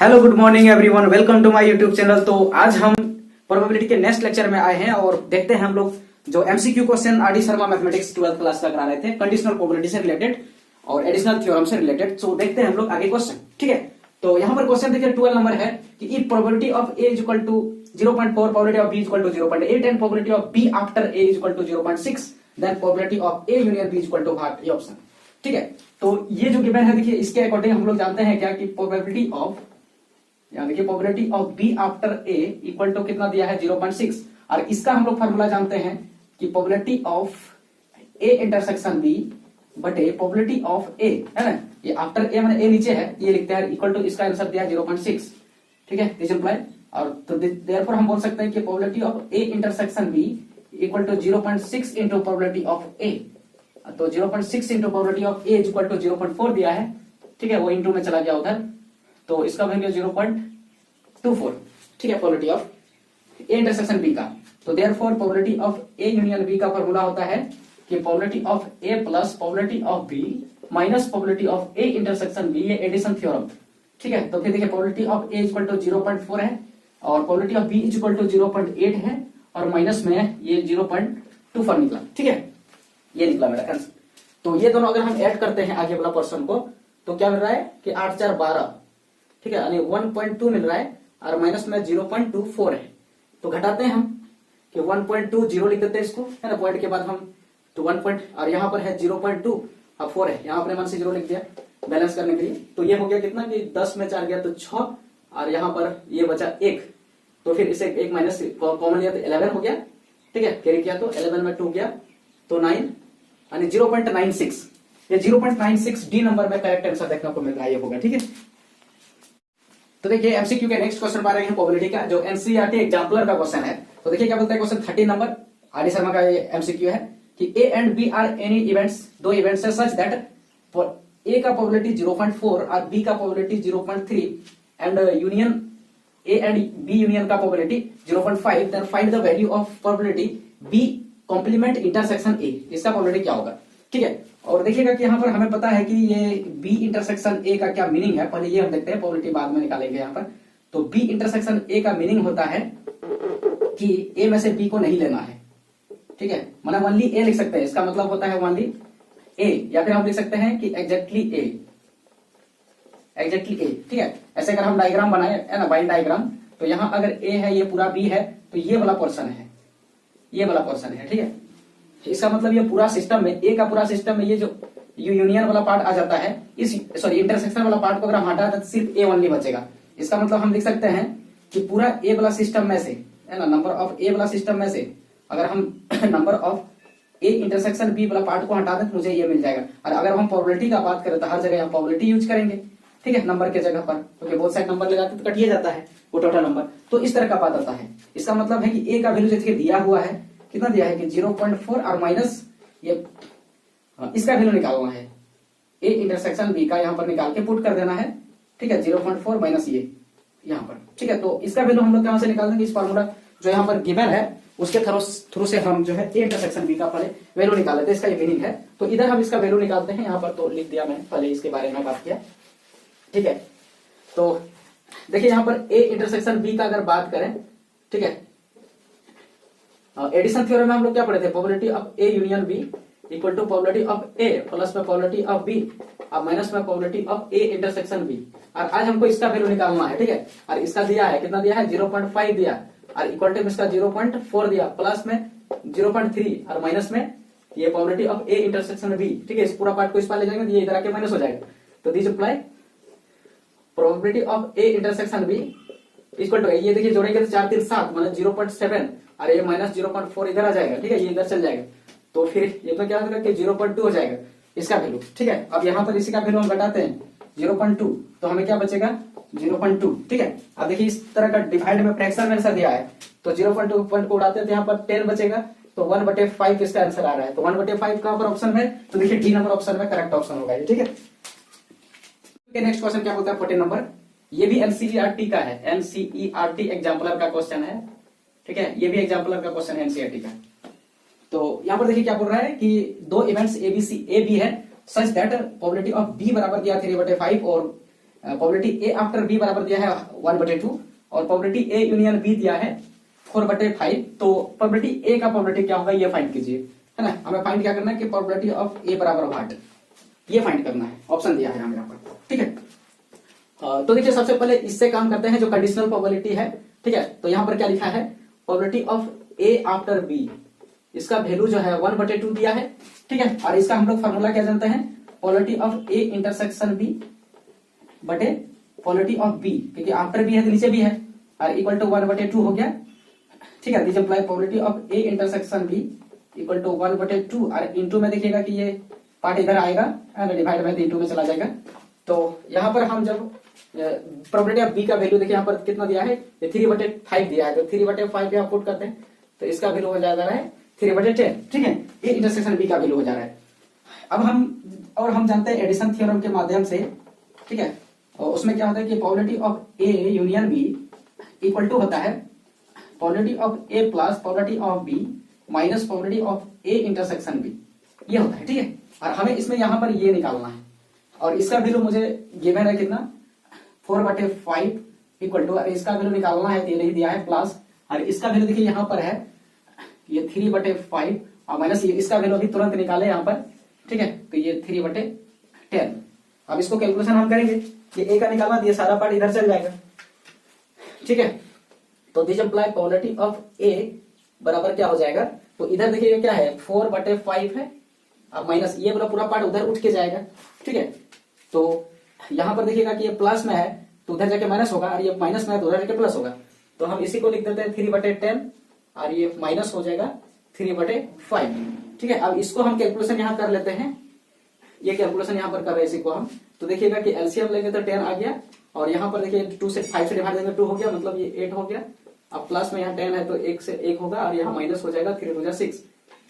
Hello good morning everyone, welcome to my YouTube channel. तो आज हम प्रोबेबिलिटी के नेक्स्ट लेक्चर में आए हैं और देखते हैं हम लोग जो MCQ question are D Sharma mathematics 12th class का करा रहे थे कंडीशनल प्रोबेबिलिटी से रिलेटेड और एडिशनल थ्योरम से रिलेटेड। सो देखते हैं हम लोग आगे क्वेश्चन। ठीक है, तो यहाँ पर क्वेश्चन देखिए 12 नंबर है कि if probability of A is equal to 0.4, probability of B is equal to 0.8 and probability of B after A is equal to 0.6, then probability of A union B is equal to what, ये option. ठीक है, तो ये जो given है देखिए इसके according हम लोग जानते हैं क्या कि प्रोबेबिलिटी ऑफ, यहाँ देखिए probability of B after A equal to कितना दिया है 0.6, और इसका हम लोग फार्मूला जानते हैं कि probability of A intersection B बटे प्रोबेबिलिटी ऑफ ए, है ना, ये आफ्टर ए मैंने ए नीचे है ये लिखते हैं इक्वल टू, इसका आंसर दिया 0.6। ठीक है, दिस इंप्लाई, और तो देयरफॉर हम बोल सकते हैं कि probability of A intersection B equal to 0.6 into probability of A. तो 0.6 into probability of A equal to 0.4 दिया है। ठीक है, वो इंटू में चला गया उधर, तो इसका वैल्यू 0.24। ठीक है, probability of A intersection B का। तो therefore probability of A union B का फॉर्मूला होता है कि probability of A plus probability of B minus probability of A intersection B, ये एडिशन थ्योरम। ठीक है, तो फिर देखिए probability of A equal to 0.4 है और probability of B equal to 0.8 है और माइनस में ये 0.24 निकला। ठीक है, ये निकला मेरा आंसर। तो ये दोनों अगर हम ऐड करते हैं आगे वाला पर्सन को तो क्या मिल रहा है कि 8 4 12। ठीक है, यानी 1.2 मिल रहा है और माइनस में 0.24 है। तो घटाते हैं हम कि 1.20 लिख देते हैं इसको, है ना, पॉइंट के बाद हम तो 1 पॉइंट, और यहाँ पर है 0.2 और 4 है, यहाँ अपने मन से 0 लिख दिया बैलेंस करने के लिए। तो ये हो गया कितना कि 10 में 4 गया तो 6, और यहाँ पर ये बचा 1, तो फिर इसे एक माइनस कॉमन लिया तो 11 हो गया। ठीक है, कैरी किया तो 11 में 2 गया तो 9, यानी 0.96। ये 0.96 डी नंबर में करेक्ट आंसर देखने को मिल रहा है, ये होगा। ठीक है, तो देखिए एमसीक्यू के नेक्स्ट क्वेश्चन पा रहे हैं प्रोबेबिलिटी का, जो एनसीईआरटी एग्जाम्पलर का क्वेश्चन है। तो देखिए क्या बोलता है question 13 number R D Sharma का ये एमसीक्यू है कि A and B are any events, दो इवेंट्स है सच दैट ए का प्रोबेबिलिटी 0.4 और बी का probability 0.3 and union A and B union का probability 0.5, then find the value of probability B complement intersection A, इसका प्रोबेबिलिटी क्या होगा। ठीक है, और देखिएगा कि यहाँ पर हमें पता है कि ये बी इंटरसेक्शन ए का क्या मीनिंग है, पहले ये हम देखते हैं, प्रोबेबिलिटी बाद में निकालेंगे। यहाँ पर तो बी इंटरसेक्शन ए का मीनिंग होता है कि ए में से बी को नहीं लेना है। ठीक है, मतलब ओनली ए लिख सकते हैं, इसका मतलब होता है ओनली ए, या फिर हम लिख सकते हैं कि एग्जैक्टली ए, एग्जैक्टली ए। ठीक है, ऐसे अगर हम डायग्राम बनाए है ना, वाइन डायग्राम, तो यहाँ अगर ए है, ये पूरा बी है, तो ये वाला पोर्शन है, ये वाला पोर्शन है। ठीक है, इसका मतलब ये पूरा सिस्टम में, ए का पूरा सिस्टम में ये जो यूनियन वाला पार्ट आ जाता है, इस सॉरी इंटरसेक्शन वाला पार्ट को अगर हम हटा दें तो सिर्फ ए ओनली बचेगा। इसका मतलब हम लिख सकते हैं कि पूरा ए वाला सिस्टम में से, है ना, नंबर ऑफ ए वाला सिस्टम में से अगर हम number of A intersection B वाला पार्ट को हटा दें तो मुझे ये मिल जाएगा। और अगर हम प्रोबेबिलिटी का बात करें तो हर जगह हम प्रोबेबिलिटी यूज करेंगे। ठीक है, नंबर के जगह पर, क्योंकि बहुत सारे नंबर लगाते तो कटिए जाता है वो टोटल नंबर, तो इस तरह का बात आता है। इसका मतलब है कि ए का वैल्यू जैसे दिया हुआ है, कितना दिया है कि 0.4 और माइनस ये इसका वैल्यू निकालना है, ए इंटरसेक्शन बी का यहाँ पर निकाल के पुट कर देना है। ठीक है, 0.4 माइनस ये यहाँ पर। ठीक है, तो इसका वैल्यू हम लोग कहाँ से निकाल देंगे, इस फॉर्मूला जो यहाँ पर गिवन है उसके थ्रू से हम जो है ए इंटरसेक्शन बी का पहले वैल्यू निकाल लेते हैं, इसका ये मीनिंग है। तो इधर हम इसका वैल्यू निकालते हैं, यहाँ पर तो लिख दिया मैंने, पहले इसके बारे में बात किया। ठीक है, तो देखिए यहाँ पर ए इंटरसेक्शन बी का अगर बात करें, ठीक है, एडिशन थ्योरम में हम लोग क्या पढ़े थे, probability of A union B equal to probability of A plus में प्रोबेबिलिटी ऑफ बी और माइनस में probability of A intersection B. और आज हमको इसका वैल्यू निकालना है। ठीक है, और इसका दिया है, कितना दिया है 0.5 दिया, और इक्वल टू इसका 0.4 दिया, प्लस में 0.3 और माइनस में ये probability of A intersection B. ठीक है, इस पूरा पार्ट को इस पार ले जाएंगे, ये इधर आके माइनस हो जाएगा। तो this apply probability of A intersection B equal to, ये देखिए जोड़ेंगे तो 4 3 7 मतलब 0.7, और ये माइनस 0.4 इधर आ जाएगा। ठीक है, ये इधर चल जाएगा, तो फिर ये तो क्या होगा कि 0.2 हो जाएगा इसका वैल्यू। ठीक है, अब यहाँ पर इसी का वैल्यू हम घटाते हैं 0.2, तो हमें क्या बचेगा 0.2। ठीक है, अब देखिए इस तरह का डिवाइड में फ्रैक्शन में ऐसा दिया है, तो 0.2 पॉइंट को उड़ाते हैं तो यहाँ पर 10 बचेगा, तो 1/5 इसका आंसर आ रहा है। तो 1/5 कहां पर ऑप्शन में, तो देखिए डी नंबर ऑप्शन में करेक्ट ऑप्शन होगा ये। ठीक है, नेक्स्ट क्वेश्चन क्या बोलता है 14 नंबर, ये भी एनसीईआरटी का है, एनसीईआरटी एग्जाम्पलर का क्वेश्चन है। ठीक है, ये भी एग्जाम्पलर का क्वेश्चन है एनसीईआरटी का। तो यहाँ पर देखिए क्या बोल रहा है कि दो इवेंट्स ए बी है such that probability of B बराबर दिया 3/5 और प्रोबेबिलिटी ए आफ्टर बी बराबर दिया है 1/2 और प्रोबेबिलिटी ए यूनियन बी दिया है 4/5। तो प्रोबेबिलिटी ए का प्रोबेबिलिटी क्या होगा ये फाइंड कीजिए, है ना। हमें फाइंड क्या करना है कि प्रोबेबिलिटी ऑफ ए बराबर व्हाट, ये फाइंड करना है। ऑप्शन दिया है हमें यहाँ पर, ठीक है। तो देखिए सबसे पहले इससे काम करते हैं जो कंडीशनल प्रोबेबिलिटी है, ठीक है। तो यहाँ पर क्या लिखा है, probability of A after B, इसका वैल्यू जो है 1/2 दिया है, ठीक है। और इसका हम लोग फॉर्मूला क्या जानते हैं, probability of A intersection B बटे प्रोबेबिलिटी ऑफ बी, क्योंकि आफ्टर बी है तो नीचे भी है, और इक्वल टू 1/2 हो गया, ठीक है। This imply probability of A intersection B equal to 1/2 और इंटू में देखिएगा कि ये पार्ट इधर आएगा एंड डिवाइड बाय इंटू में चला जाएगा। तो यहाँ पर हम जब प्रोबेबिलिटी ऑफ बी का वैल्यू देखिए यहाँ पर कितना दिया है, ये 3/5 दिया है, तो 3/5 यहाँ पुट करते हैं तो इसका वैल्यू हो जा रहा है 3/10, ठीक है। ये इंटरसेक्शन बी का वैल्यू हो जा रहा है। अब हम जानते हैं एडिशन थ्योरम के माध्यम से, ठीक है। और उसमें क्या होता है कि probability of A union B equal to होता है probability of A plus probability of B minus probability of A intersection B, ये होता है, ठीक है। और हमें इसमें यहाँ पर ये निकालना है और इसका वैल्यू मुझे गिवन है कितना 4/5 इक्वल टू, इसका वैल्यू निकालना है तो ये नहीं दिया है प्लस, और इसका वैल्यू देखिए यहाँ पर है ये 3/5 और माइनस इसका वैल्यू अभी तुरंत निकाले यहाँ पर, ठीक है। तो ये 3/10। अब इसको कैलकुलेशन हम करेंगे, ये ए का निकालना ये सारा पार्ट इधर चल जाएगा, ठीक है। तो दिस इंप्लाई प्रोबेबिलिटी ऑफ ए बराबर क्या हो जाएगा, तो इधर देखिए क्या है 4/5 है, अब माइनस ये वाला पूरा पार्ट उधर उठ के जाएगा, ठीक है। तो यहां पर देखिएगा कि ये प्लस में है तो उधर जाके माइनस होगा, और ये माइनस में है तो उधर जाके प्लस होगा। तो हम इसी को लिख देते हैं 3/10 और ये माइनस हो जाएगा 3/5, ठीक है। अब इसको हम कैलकुलेशन यहाँ कर लेते हैं, ये कैलकुलेशन यहाँ पर कर रहे हैं इसी को हम। तो देखिएगा कि एलसीएम लेंगे तो 10 आ गया, और यहाँ पर देखिए 2 से 5 से डिवाइड देंगे 2 हो गया, मतलब ये 8 हो गया। अब प्लस में यहाँ 10 है तो 1 से 1 होगा, और यहाँ माइनस हो जाएगा 3 हो 6,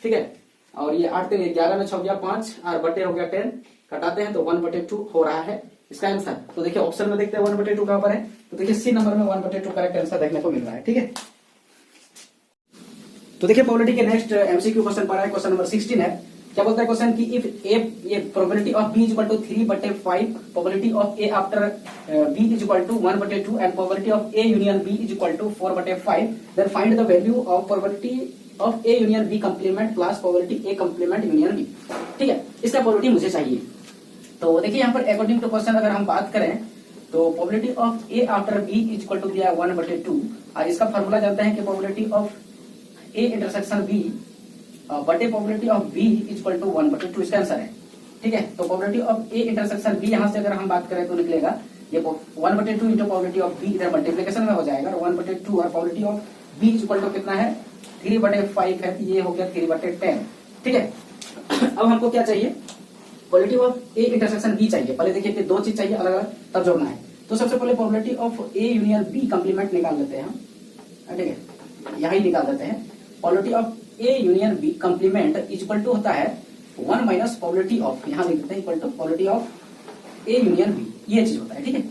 ठीक है। और ये 8 3 11 में 6 हो गया 5 और बटे हो गया 10, कटाते हैं तो 1/2 हो रहा है इसका आंसर। तो देखिए ऑप्शन में देखते हैं 1/2 कहां पर है, तो देखिए सी नंबर में 1/2 करेक्ट आंसर देखने को मिल रहा है, ठीक है। तो देखिए प्रोबेबिलिटी के नेक्स्ट एमसीक्यू क्वेश्चन पर है, क्वेश्चन नंबर 16 है। क्या बोलता है क्वेश्चन की इफ ए, ये probability of B is equal to 3/5, probability of A after B is equal to 1/2 and probability of A union B is equal to 4/5, then find the value of probability of A union B complement plus probability A complement union B, ठीक है। इसका probability मुझे चाहिए। तो देखिए यहाँ पर according to question अगर हम बात करें तो probability of A after B is equal to दिया है 1/2, और इसका फॉर्मूला जानते हैं कि probability of A intersection B बटे probability of B is equal to 1/2, इसका आंसर है, ठीक है। तो probability of A intersection B यहाँ से अगर हम बात करें तो निकलेगा ये 1/2 इंटू प्रोबेबिलिटी ऑफ बी, इधर मल्टीप्लिकेशन में हो जाएगा 1/2, और probability of B is equal to कितना है 3/5 है, ये हो गया 3/10, ठीक है। अब हमको क्या चाहिए, probability of A intersection B चाहिए। पहले देखिए कि 2 चीज चाहिए अलग अलग, तब जोड़ना है। तो सबसे पहले probability of A union B complement निकाल लेते हैं हम, ठीक है, यही निकाल देते हैं। Probability of A union B complement is equal to होता है 1 माइनस प्रोबेबिलिटी ऑफ, यहाँ लिख देते हैं equal to probability of A union B, ये चीज होता है, ठीक है,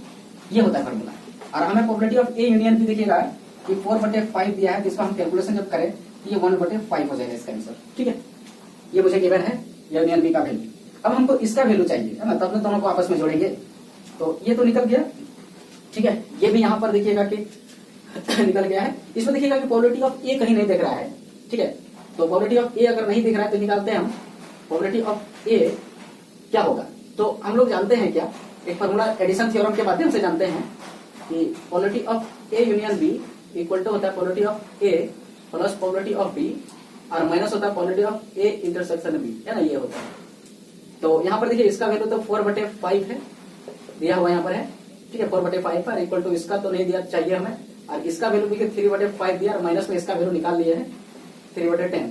ये होता है फॉर्मूला। और हमें probability of A union B देखिएगा कि 4/5 दिया है, जिसको हम कैलकुलेशन जब करें तो ये 1/5 हो जाएगा इसका आंसर, ठीक है। ये मुझे गिवन है यूनियन बी का वैल्यू। अब हमको इसका वैल्यू चाहिए, है ना, तब हम दोनों को आपस में जोड़ेंगे। तो ये तो निकल गया, ठीक है। ये भी यहाँ पर देखिएगा कि निकल गया है। इसमें देखिएगा कि प्रोबेबिलिटी ऑफ ए कहीं नहीं दिख रहा है, ठीक है। तो प्रोबेबिलिटी ऑफ ए अगर नहीं दिख रहा है तो निकालते हैं हम प्रोबेबिलिटी ऑफ ए क्या होगा। तो हम लोग जानते हैं क्या, एक फॉर्मूला एडिशन थ्योरम के माध्यम से जानते हैं कि probability of A union B equal to होता है probability of A plus probability of B, और माइनस होता है probability of A intersection B, है ना, ये होता है। तो यहाँ पर देखिए इसका वैल्यू तो 4/5 है, दिया हुआ यहाँ पर है, ठीक है, 4/5 पर इक्वल टू इसका तो नहीं दिया चाहिए हमें, और इसका वैल्यू देखिए 3/5 दिया, और माइनस में इसका वैल्यू निकाल लिए है 3/10।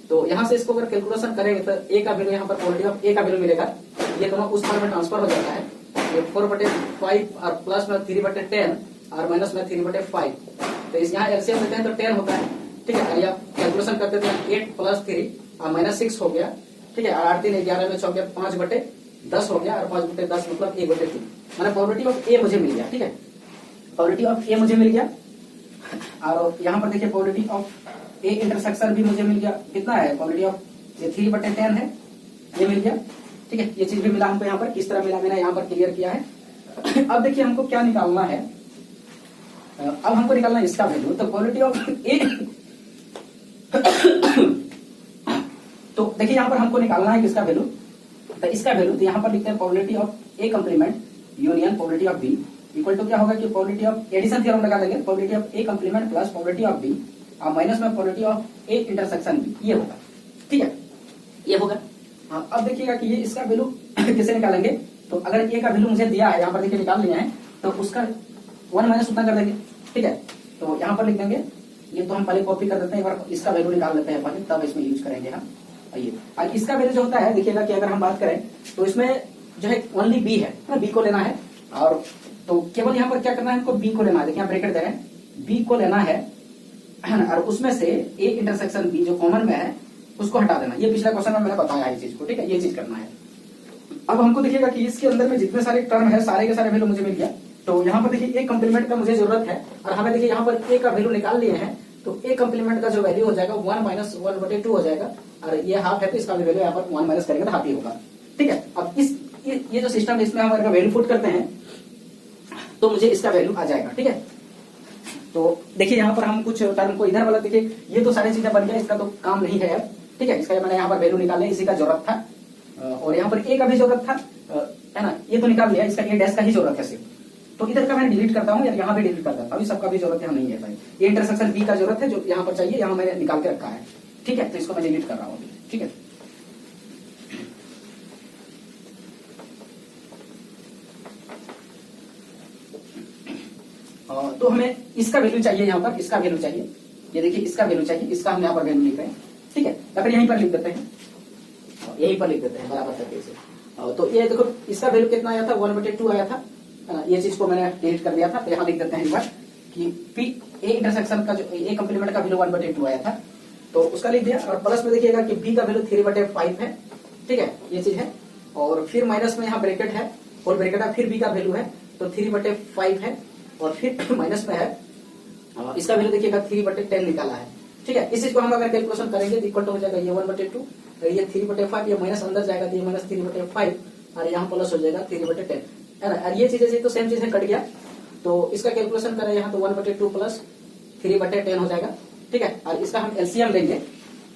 तो यहाँ से इसको अगर कैलकुलेशन करेंगे तो ए का वैल्यू यहाँ पर प्रोबेबिलिटी ऑफ ए का वैल्यू मिलेगा, ये दोनों उस फॉर्म में ट्रांसफर हो जाता है, ये 4/5 और प्लस में 3/10 और माइनस में 3/5। तो इस यहाँ एलसीएम लेते हैं तो 10 होता है, ठीक है। और आप कैलकुलेशन करते थे 8 + 3 और -6 हो गया, ठीक है। और 8 3 11 में 6 हो गया, 5/10 हो गया, और 5/10 मतलब 1/3, मैंने प्रोबेबिलिटी ऑफ ए मुझे मिल गया, ठीक है। प्रोबेबिलिटी ऑफ ए मुझे मिल गया, और यहाँ पर देखिए प्रोबेबिलिटी ऑफ ए इंटरसेक्शन भी मुझे मिल गया, कितना है प्रोबेबिलिटी ऑफ ये 3/10 है, ये मिल गया, ठीक है। ये चीज भी मिला हमको यहाँ पर, किस तरह मिला मैंने यहाँ पर क्लियर किया है। अब देखिए हमको क्या निकालना है, अब हमको निकालना है इसका वैल्यू। तो प्रोबेबिलिटी ऑफ ए तो देखिए यहाँ पर हमको निकालना है किसका वैल्यू, तो इसका वैल्यू तो यहाँ पर लिखते हैं probability of A complement union probability of B equal to क्या होगा कि प्रोबेबिलिटी ऑफ एडिशन थ्योरम लगा देंगे, probability of A complement plus probability of B और माइनस में probability of A intersection B, ये होगा। ठीक है, ये होगा। हाँ, अब देखिएगा कि ये इसका वैल्यू कैसे निकालेंगे। तो अगर ए का वैल्यू मुझे दिया है, यहाँ पर देखिए निकाल लिया है, तो उसका 1 माइनस उतना कर देंगे। ठीक है, तो यहाँ पर लिख देंगे, ये तो हम पहले कॉपी कर देते हैं, एक बार इसका वैल्यू निकाल लेते हैं पहले, तब इसमें यूज करेंगे हम। आइए, और इसका वैल्यू जो होता है देखिएगा कि अगर हम बात करें तो इसमें जो है ओनली बी है ना, बी को लेना है। और तो केवल यहाँ पर क्या करना है, हमको बी को लेना है। देखिए ब्रैकेट दे रहे हैं, बी को लेना है ना, और उसमें से ए इंटरसेक्शन बी जो कॉमन में है उसको हटा देना। ये पिछला क्वेश्चन में मैंने बताया ये चीज को। ठीक है, ये चीज करना है। अब हमको देखिएगा कि इसके अंदर में जितने सारे टर्म है सारे के सारे वैल्यू मुझे मिल गया। तो यहाँ पर देखिए ए कंप्लीमेंट का मुझे जरूरत है, और हमें देखिए यहाँ पर ए का वैल्यू निकाल लिए हैं। तो ए कंप्लीमेंट का जो वैल्यू हो जाएगा 1 माइनस 1/2 हो जाएगा, और ये हाफ है तो इसका वैल्यू यहाँ पर 1 माइनस करेंगे तो हाफ ही होगा। ठीक है, अब इस ये जो सिस्टम है इसमें हम अगर वैल्यू पुट करते हैं तो मुझे इसका वैल्यू आ जाएगा। ठीक है, तो देखिए यहाँ पर हम कुछ टर्म को इधर वाला देखिए, ये तो सारी चीजें बन गया, इसका तो काम नहीं है अब। ठीक है, इसका मैंने यहाँ पर वैल्यू निकालने इसी का जरूरत था, और यहाँ पर ए का भी जरूरत था, है ना, ये तो निकाल लिया, इसका ए डैश का ही जरूरत है सिर्फ। तो इधर का मैं डिलीट करता हूँ, या यहाँ पे डिलीट कर देता हूँ, सबका भी जरूरत है नहीं है भाई। ये इंटरसेक्शन बी का जरूरत है जो यहाँ पर चाहिए, यहाँ मैंने निकाल के रखा है। ठीक है, तो इसको मैं डिलीट कर रहा हूँ। ठीक है, तो हमें इसका वैल्यू चाहिए, यहाँ पर इसका वैल्यू चाहिए। ये देखिए इसका वैल्यू चाहिए, इसका हम यहाँ पर वैल्यू लिख रहे हैं। ठीक है, या फिर यहीं पर लिख देते हैं, यहीं पर लिख देते हैं बराबर करके इसे। तो ये देखो इसका वैल्यू कितना आया था, 1/2 आया था। ये चीज को मैंने डिलीट कर दिया था, तो यहाँ लिख देते हैं एक बार कि पी ए इंटरसेक्शन का जो ए कंप्लीमेंट का वैल्यू 1/2 आया था, तो उसका लिख दिया। और प्लस में देखिएगा कि बी का वैल्यू 3/5 है। ठीक है, ये चीज है। और फिर माइनस में यहाँ ब्रैकेट है, होल ब्रैकेट है, फिर बी का वैल्यू है तो 3/5 है, और फिर माइनस में है इसका वैल्यू देखिएगा 3/10 निकाला है। ठीक है, इस चीज को हम अगर कैलकुलेशन करेंगे तो इक्वल हो जाएगा ये 1/2, ये 3/5, ये माइनस अंदर जाएगा तो ये माइनस 3/5, और यहाँ प्लस हो जाएगा 3/10, है ना। और ये चीजें तो सेम चीज है, कट गया। तो इसका कैलकुलेशन करें यहाँ तो 1/2 प्लस 3/10 हो जाएगा। ठीक है, और इसका हम एलसीएम लेंगे,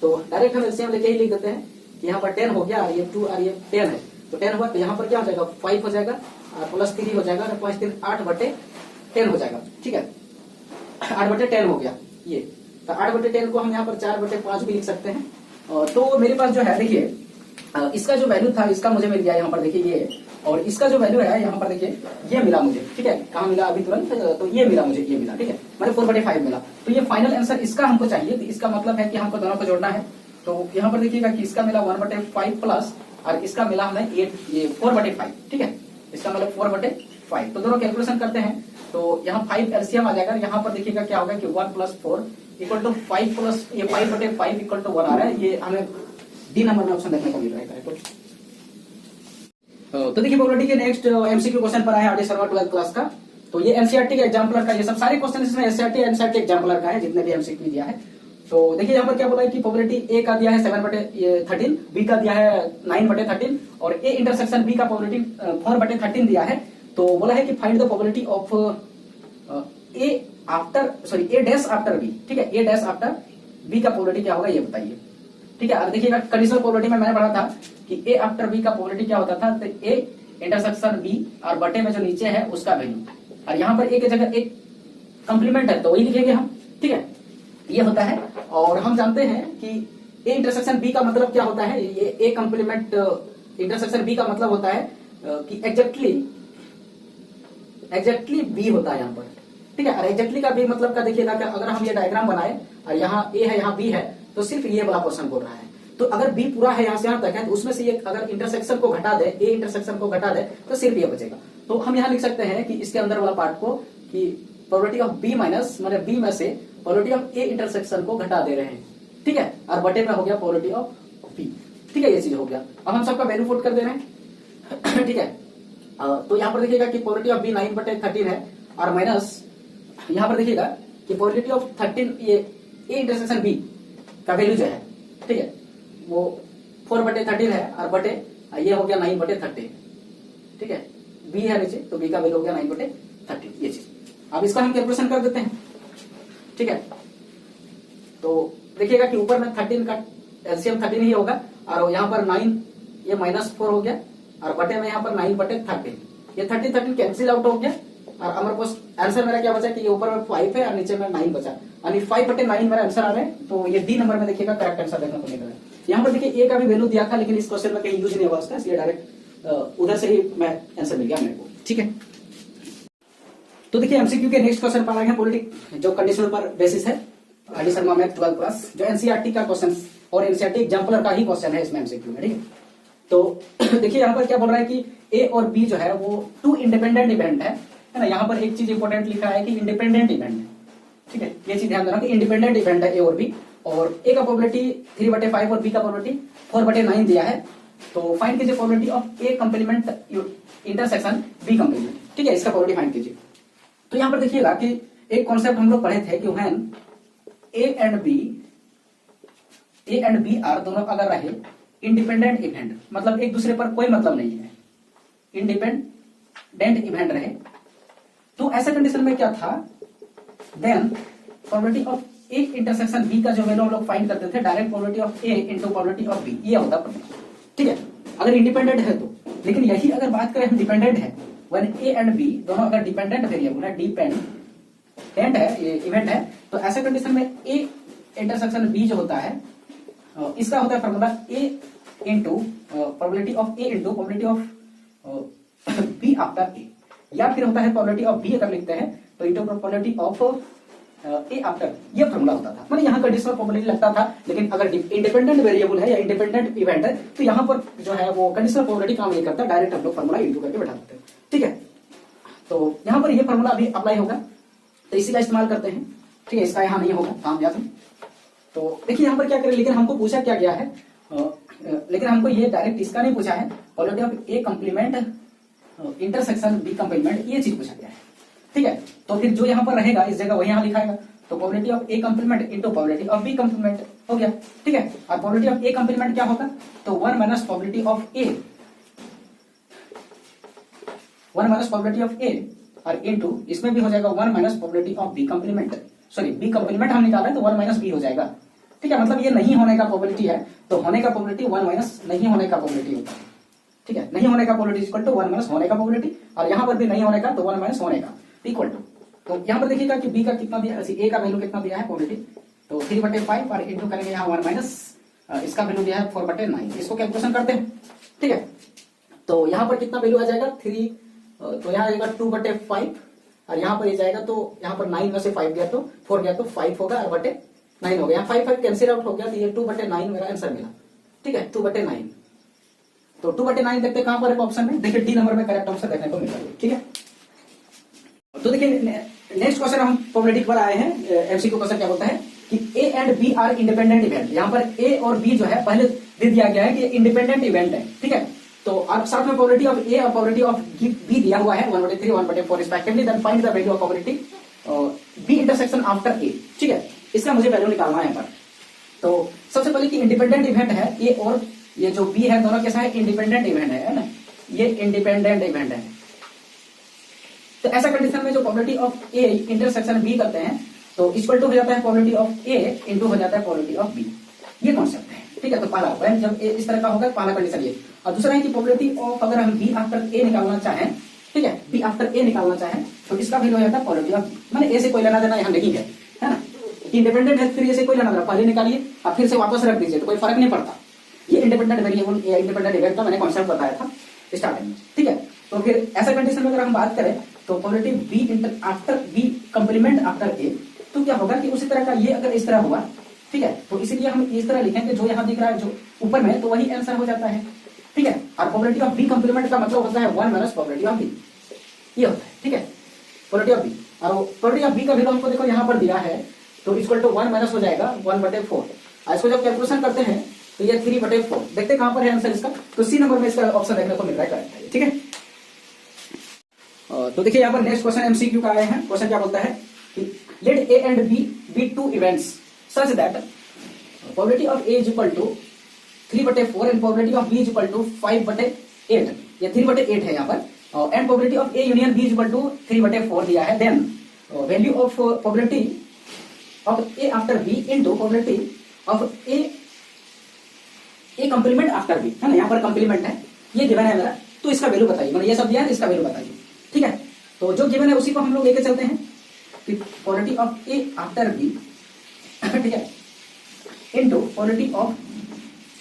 तो डायरेक्ट हम एलसीएम लेके ही लिख देते हैं कि यहाँ पर 10 हो गया, और ये 2 और ये 10 है, तो 10 हुआ, तो यहाँ पर क्या हो जाएगा 5 हो जाएगा, और प्लस 3 हो जाएगा, और 5 3 8/10 हो जाएगा। ठीक है, 8/10 हो गया ये, तो 8/10 को हम यहाँ पर 4/5 भी लिख सकते हैं। तो मेरे पास जो है देखिए इसका जो वैल्यू था इसका मुझे मिल गया यहाँ पर देखिए ये, और इसका जो वैल्यू है यहाँ पर देखिए ये मिला मुझे। ठीक है, कहाँ मिला अभी तुरंत, तो ये मिला मुझे, ये मिला। ठीक है, मैंने 4/5 मिला। तो ये फाइनल आंसर इसका हमको चाहिए, तो इसका मतलब है कि हमको दोनों को जोड़ना है। तो यहाँ पर देखिएगा कि इसका मिला 1/5 प्लस, और इसका मिला हमें 4/5। ठीक है, इसका मतलब 4/5। तो दोनों कैलकुलेशन करते हैं, तो यहाँ 5 एलसीएम आ जाएगा। यहाँ पर देखिएगा क्या होगा कि 1 + 4 = 5 प्लस ये 5/5 = 1 आ रहा है। ये हमें डी नंबर में ऑप्शन देखने को मिल रहा है। तो देखिए प्रोबेबिलिटी के नेक्स्ट एमसीक्यू क्वेश्चन पर आया आर.डी. शर्मा 12th क्लास का। तो ये एनसीईआरटी के एग्जाम्पलर का, ये सब सारे क्वेश्चन इसमें एनसीईआरटी एग्जाम्पलर का है, जितने भी एमसीक्यू दिया है। तो देखिए यहाँ पर क्या बोला है कि प्रोबेबिलिटी ए का दिया है 7/13, बी का दिया है 9/13, और ए इंटरसेक्शन बी का प्रोबेबिलिटी 4/13 दिया है। तो बोला है कि find the probability of A dash after B. ठीक है, ए डैश आफ्टर बी का प्रोबेबिलिटी क्या होगा ये बताइए। ठीक है, अब देखिएगा कंडीशनल प्रोबेबिलिटी में मैंने पढ़ा था कि ए आफ्टर बी का प्रोबेबिलिटी क्या होता था, तो ए इंटरसेक्शन बी और बटे में जो नीचे है उसका वैल्यू, और यहाँ पर ए की जगह एक कंप्लीमेंट है तो वही लिखेंगे हम। ठीक है, ये होता है। और हम जानते हैं कि ए इंटरसेक्शन बी का मतलब क्या होता है, ये ए कंप्लीमेंट इंटरसेक्शन बी का मतलब होता है कि एग्जैक्टली बी होता है यहाँ पर। ठीक है, और एग्जैक्टली का बी मतलब का देखिएगा कि अगर हम ये डायग्राम बनाए और यहाँ ए है यहाँ बी है, तो सिर्फ ये वाला क्वेश्चन बोल रहा है। तो अगर बी पूरा है यहाँ से यहाँ तक है, तो उसमें से ये अगर इंटरसेक्शन को घटा दे, ए इंटरसेक्शन को घटा दे, तो सिर्फ ये बचेगा। तो हम यहाँ लिख सकते हैं कि इसके अंदर वाला पार्ट को कि प्रोबेबिलिटी ऑफ बी माइनस, मतलब बी में से प्रोबेबिलिटी ऑफ ए इंटरसेक्शन को घटा दे रहे हैं। ठीक है, और बटे में हो गया प्रोबेबिलिटी ऑफ बी। ठीक है, ये चीज हो गया। अब हम सबका वैल्यू पुट कर दे रहे हैं। ठीक है, तो यहाँ पर देखिएगा कि प्रोबेबिलिटी ऑफ बी 9/13 है, और माइनस यहाँ पर देखिएगा कि प्रोबेबिलिटी ऑफ 13 ये ए इंटरसेक्शन बी का वैल्यू जो है, ठीक है, वो 4/13 है, और बटे ये हो गया 9/13। ठीक है, बी है नीचे, तो बी का वैल्यू हो गया 9/13, ये चीज। अब इसका हम कैलकुलेशन कर देते हैं, ठीक है। तो देखिएगा कि ऊपर में 13 का एलसीएम 13 ही होगा, और यहाँ पर 9 ये -4 हो गया, और बटे में यहाँ पर 9/13, ये 13 कैंसिल आउट हो गया, और हमारे पास आंसर मेरा क्या बचा कि ये ऊपर में 5 है और नीचे में 9 बचा, यानी 5/9 मेरा आंसर आ रहा है। तो ये डी नंबर में देखिएगा करेक्ट आंसर देखने को मिल रहा है। यहाँ पर देखिए ए का भी वैल्यू दिया था, लेकिन इस क्वेश्चन में कहीं यूज नहीं हुआ उसका, इसलिए डायरेक्ट उधर से ही मैं आंसर मिल गया मेरे को, ठीक है। तो देखिए एमसीक्यू के नेक्स्ट क्वेश्चन पर आए हैं पॉलिटिक, जो कंडीशनल पर बेसिस है, are D Sharma math 12 class, जो एनसीईआरटी का क्वेश्चन और एनसीईआरटी एग्जाम्पलर का ही क्वेश्चन है इसमें एमसीक्यू में, ठीक है। तो देखिए यहाँ पर क्या बोल रहा है कि ए और बी जो है वो 2 इंडिपेंडेंट इवेंट है ना। यहाँ पर एक चीज इंपॉर्टेंट लिखा है कि इंडिपेंडेंट इवेंट है, ठीक है। ये चीज ध्यान देना कि इंडिपेंडेंट इवेंट है ए और बी, और ए का प्रोबेबिलिटी 3/5 और बी का प्रोबेबिलिटी 4/9 दिया है। तो फाइंड कीजिए probability of A complement intersection B complement, ठीक है। इसका प्रोबेबिलिटी फाइंड कीजिए। तो यहाँ पर देखिएगा कि एक कॉन्सेप्ट हम लोग पढ़े थे कि when A and B are दोनों अगर रहे इंडिपेंडेंट इवेंट, मतलब एक दूसरे पर कोई मतलब नहीं है, इंडिपेंडेंट इवेंट रहे, तो ऐसा कंडीशन में क्या था, then probability of A intersection B का जो वैल्यू हम लोग फाइंड करते थे, direct probability of A into probability of B, ये होता है, ठीक है, अगर इंडिपेंडेंट है तो। लेकिन यही अगर बात करें हम डिपेंडेंट है, व्हेन ए एंड बी दोनों अगर डिपेंडेंट वेरिएबल है, डिपेंडेंट है, ये इवेंट है, तो ऐसे कंडीशन में ए इंटरसेक्शन बी जो होता है, इसका होता है formula A into probability of A into probability of B after A, या फिर होता है प्रोबेबिलिटी ऑफ बी अगर लिखते हैं तो into probability of A after, ये फॉर्मूला होता था। मतलब यहाँ कंडीशनल प्रोबेबिलिटी लगता था, लेकिन अगर इंडिपेंडेंट वेरिएबल है या इंडिपेंडेंट इवेंट है तो यहाँ पर जो है वो कंडीशनल प्रोबेबिलिटी काम नहीं करता, डायरेक्ट हम लोग फॉर्मूला इंटू करके बैठा देते हैं, ठीक है। तो यहाँ पर ये फॉर्मूला अभी अप्लाई होगा, तो इसी का इस्तेमाल करते हैं, ठीक है। इसका यहाँ नहीं होगा, काम याद है। तो देखिए यहाँ पर क्या करें, लेकिन हमको पूछा क्या गया है, लेकिन हमको ये डायरेक्ट इसका नहीं पूछा है, probability of A complement intersection B complement, ये चीज पूछा गया है, ठीक है। तो फिर जो यहाँ पर रहेगा इस जगह वही यहाँ लिखाएगा, तो probability of A complement into probability of B complement हो गया, ठीक है। और प्रोबेबिलिटी ऑफ ए कंप्लीमेंट क्या होगा, तो 1 minus probability of A, 1 minus probability of A, और इनटू इसमें भी हो जाएगा 1 minus probability of B complement, sorry B complement हम निकाल रहे हैं तो 1 माइनस बी हो जाएगा, ठीक है। मतलब ये नहीं होने का प्रोबेबिलिटी है, तो होने का प्रोबेबिलिटी 1 माइनस नहीं होने का प्रोबेबिलिटी होता है, ठीक है। नहीं होने का प्रोबेबिलिटी इक्वल टू 1 माइनस होने का प्रोबेबिलिटी, और यहाँ पर भी नहीं होने का तो 1 माइनस होने का इक्वल टू, तो यहाँ पर देखिएगा कि बी का कितना दिया, ए का वैल्यू कितना दिया है प्रोबेबिलिटी, तो 3/5 और इंटू करेंगे यहाँ 1 माइनस इसका वैल्यू दिया है 4/9, इसको कैलकुलेशन करते हैं, ठीक है। तो यहाँ पर कितना वैल्यू आ जाएगा 3, तो यहाँ आएगा 2/5, और यहाँ पर ये जाएगा तो यहाँ पर 9 में से 5 गया तो 4 गया तो 5 होगा, और 9 हो गया, 5 कैंसिल आउट हो गया, तो ये 2/9 मेरा आंसर मिला, ठीक है। 2/9, तो 2/9 देखते कहां पर है ऑप्शन में, देखिए डी नंबर में करेक्ट आंसर देखने को मिल रहा है, ठीक है। तो देखिए नेक्स्ट क्वेश्चन हम प्रोबेबिलिटी पर आए हैं, एमसीक्यू क्वेश्चन क्या बोलता है कि A and B are independent event, यहाँ पर ए और बी जो है पहले दे दिया गया है कि इंडिपेंडेंट इवेंट है, ठीक है। तो अब साथ में प्रोबेबिलिटी ऑफ ए और प्रोबेबिलिटी ऑफ बी दिया हुआ है 1/3 1/4 respectively, then find the value of probability B intersection after A, ठीक है। इसका मुझे वैल्यू निकालना है यहाँ पर। तो सबसे पहले कि इंडिपेंडेंट इवेंट है ए और ये जो बी है, दोनों कैसा है, इंडिपेंडेंट इवेंट है ना, ये इंडिपेंडेंट इवेंट है। तो ऐसा कंडीशन में जो probability of A intersection B करते हैं तो इक्वल टू हो जाता है प्रोबेबिलिटी ऑफ ए इंटू हो जाता है प्रोबेबिलिटी ऑफ बी, ये कॉन्सेप्ट है, ठीक है। तो पहला जब ए इस तरह का होगा, पहला कंडीशन ये, और दूसरा है कि प्रोबेबिलिटी ऑफ अगर हम बी आफ्टर ए निकालना चाहें, ठीक है, बी आफ्टर ए निकालना चाहें तो इसका वैल्यू हो जाता है प्रोबेबिलिटी ऑफ बी, माने ए से कोई लेना देना यहाँ नहीं है ना, इंडिपेंडेंट है फिर ए से कोई लेना देना, पहले निकालिए और फिर से वापस रख दीजिए तो कोई फर्क नहीं पड़ता। ये इंडिपेंडेंट वेरिएबल या इंडिपेंडेंट इवेंट का मैंने कॉन्सेप्ट बताया था स्टार्टिंग में, ठीक है। तो फिर ऐसा कंडीशन में अगर हम बात करें तो probability B after B complement after A, तो क्या होगा कि उसी तरह का ये अगर इस तरह हुआ, ठीक है, तो इसीलिए हम इस तरह लिखेंगे, जो यहाँ दिख रहा है जो ऊपर में तो वही आंसर हो जाता है, ठीक है। और प्रोबेबिलिटी ऑफ बी कंप्लीमेंट का मतलब होता है 1 माइनस प्रोबेबिलिटी ऑफ बी, ये होता है, ठीक है, प्रोबेबिलिटी ऑफ बी। और प्रोबेबिलिटी ऑफ बी का वैल्यू हमको देखो यहाँ पर दिया है, तो इक्वल टू 1 माइनस हो जाएगा 1/4, और इसको जब कैलकुलेशन करते हैं तो ये 3/4, देखते कहां पर है आंसर इसका, तो सी नंबर में इसका ऑप्शन देखने को मिल रहा है, करेक्ट है, ठीक है। तो देखिए यहाँ पर नेक्स्ट क्वेश्चन एमसीक्यू का आए हैं, क्वेश्चन क्या बोलता है कि let A and B be 2 events such that probability of A is equal to 3/4 and probability of B is equal to 5/8, ये 3/8 है यहाँ पर, and probability of A union B is equal to 3/4 दिया है, then value of probability of A after B into probability of A complement after B, है ना, यहाँ पर कंप्लीमेंट है, ये गिवन है मेरा, तो इसका वैल्यू बताइए, मतलब ये सब दिया है, इसका वैल्यू बताइए। ठीक है, तो जो गिवन है उसी को हम लोग लेके चलते हैं कि probability of A after B, ठीक है, into probability of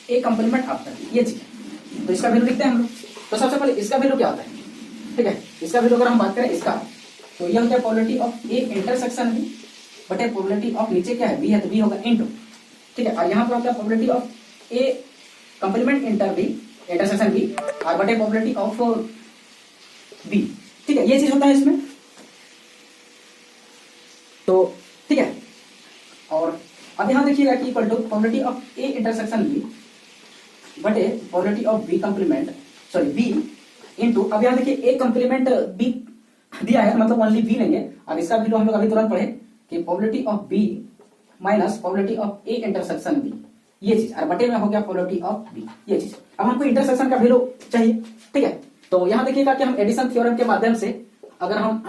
A complement after B, ये चीज है। तो इसका वैल्यू लिखते हैं हम लोग। तो सबसे पहले इसका वैल्यू क्या होता है, ठीक है, इसका वैल्यू अगर हम बात करें इसका, तो ये होता है probability of A intersection B बटे प्रोबेबिलिटी ऑफ नीचे क्या है बी है, तो बी होगा इनटू, ठीक है, और यहाँ पर होता है probability of A complement inter B intersection B और बटे प्रोबेबिलिटी ऑफ बी, ठीक है, ये चीज होता है इसमें। तो ठीक है, और अब यहां देखिएगा कि equal to probability of A intersection B बटे probability of B complement sorry B into, अब यहां देखिए ए कंप्लीमेंट बी दिया है, मतलब ओनली बी लेंगे। अब इसका वैल्यू हम लोग अभी तुरंत पढ़े कि probability of B minus probability of A intersection B, ये चीज, और बटे में हो गया प्रोबेबिलिटी ऑफ बी, ये चीज। अब हमको इंटरसेक्शन का वैल्यू चाहिए, ठीक है, तो यहां देखिएगा कि हम एडिशन थ्योरम के माध्यम से अगर हम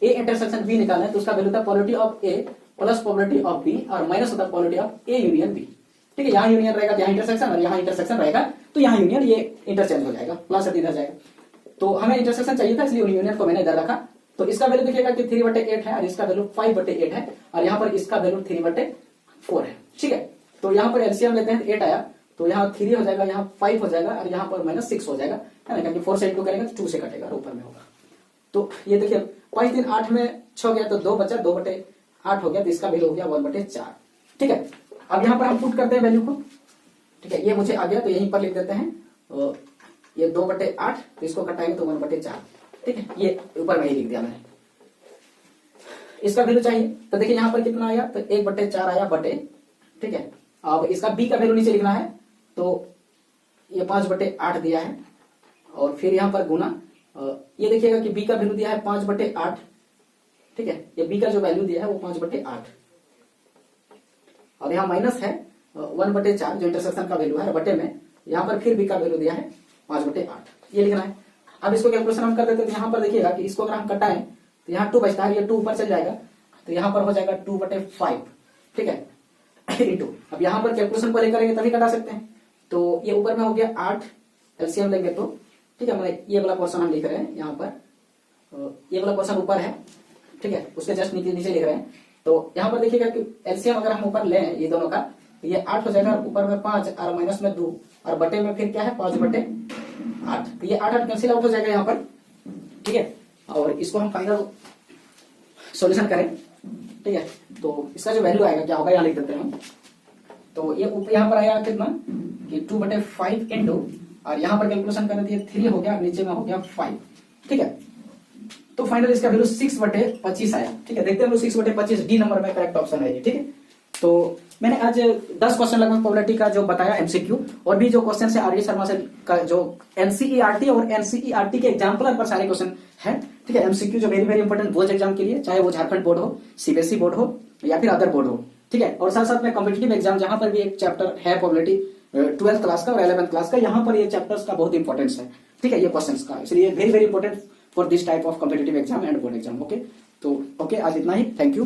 ए इंटरसेक्शन बी निकालें तो उसका वैल्यू था probability of A plus probability of B और माइनस होता है probability of A union B, ठीक है, यहाँ यूनियन रहेगा तो यहाँ इंटरसेक्शन, और यहाँ इंटरसेक्शन रहेगा तो यहाँ यूनियन, ये इंटरचेंज हो जाएगा, प्लस इधर जाएगा। तो हमें इंटरसेक्शन चाहिए था इसलिए यूनियन को मैंने इधर रखा। तो इसका वैल्यू देखिएगा कि 3/8 है और इसका वैल्यू 5/8 है और यहाँ पर इसका वैल्यू 3/4 है, ठीक है। तो यहाँ पर एलसीएम लेते हैं 8 आया, तो यहाँ 3 हो जाएगा, यहाँ 5 हो जाएगा और यहाँ पर -6 हो जाएगा, है ना, क्योंकि 4 से इंटू करेंगे तो 2 से कटेगा और ऊपर में होगा। तो ये देखिए 5 3 8 में 6 गया तो 2 बचा, 2/8 हो गया, तो इसका वैल्यू हो गया 1/4, ठीक है। अब यहाँ पर हम पुट करते हैं वैल्यू को, ठीक है, ये मुझे आ गया तो यहीं पर लिख देते हैं, ये 2/8, तो इसको घटाएंगे तो 1/4, ठीक है, ये ऊपर में ही लिख दिया मैंने। इसका वैल्यू चाहिए तो देखिए यहाँ पर कितना आया, तो 1/4 आया बटे, ठीक है। अब इसका बी का वैल्यू नीचे लिखना है, तो ये 5/8 दिया है और फिर यहाँ पर गुना, ये देखिएगा कि बी का वैल्यू दिया है 5/8, ठीक है, ये बी का जो वैल्यू दिया है वो 5/8 और यहाँ माइनस है 1/4 जो इंटरसेक्शन का वैल्यू है, बटे में यहाँ पर फिर बी का वैल्यू दिया है 5/8, ये लिखना है। अब इसको कैलकुलेशन हम कर देते हैं, तो यहाँ पर देखिएगा कि इसको अगर हम कटाएं तो यहाँ 2 बचता है, ये 2 ऊपर चल जाएगा तो यहाँ पर हो जाएगा 2/5, ठीक है, इंटू, अब यहाँ पर कैलकुलेशन पहले करेंगे तभी कटा सकते हैं, तो ये ऊपर में हो गया 8, एलसीएम लेंगे तो, ठीक है, मतलब ये वाला पोर्शन हम लिख रहे हैं यहाँ पर, ये वाला पोर्शन ऊपर है, ठीक है, उसके जस्ट नीचे लिख रहे हैं। तो यहाँ पर देखिएगा कि एलसीएम अगर हम ऊपर लें ये दोनों का, तो ये 8 हो जाएगा, ऊपर में 5 और माइनस में 2 और बटे में फिर क्या है 5/8, तो ये 8 कैंसिल आउट हो जाएगा यहाँ पर, ठीक है। और इसको हम फाइनल सॉल्यूशन करें, ठीक है, तो इसका जो वैल्यू आएगा क्या होगा यहाँ लिख देते हैं हम, तो ये यहाँ पर आया कितना कि 2/5 इंटू, और यहाँ पर कैलकुलेशन कर दिए 3 हो गया, नीचे में हो गया 5, ठीक है। तो फाइनल इसका वैल्यू 6/25 आया, ठीक है, देखते हैं 6/25 डी नंबर में करेक्ट ऑप्शन है ये, ठीक है। तो मैंने आज 10 क्वेश्चन लगभग प्रोबेबिलिटी का जो बताया एमसीक्यू, और भी जो क्वेश्चन है आरडी शर्मा से का जो एनसीईआरटी और एनसीईआरटी के एग्जाम्पल पर सारे क्वेश्चन है, ठीक है। एमसीक्यू जो very very important board exam के लिए, चाहे वो झारखंड बोर्ड हो, सीबीएसई बोर्ड हो या फिर अदर बोर्ड हो, ठीक है। और साथ साथ में कॉम्पिटिटिव एग्जाम जहां पर भी एक चैप्टर है प्रोबेबिलिटी 12th क्लास का और 11th क्लास का, यहाँ पर ये चैप्टर्स का बहुत इंपॉर्टेंस है, ठीक है, ये क्वेश्चंस का, इसलिए very very important for this type of competitive exam and board exam. Okay, तो ओके, आज इतना ही, थैंक यू।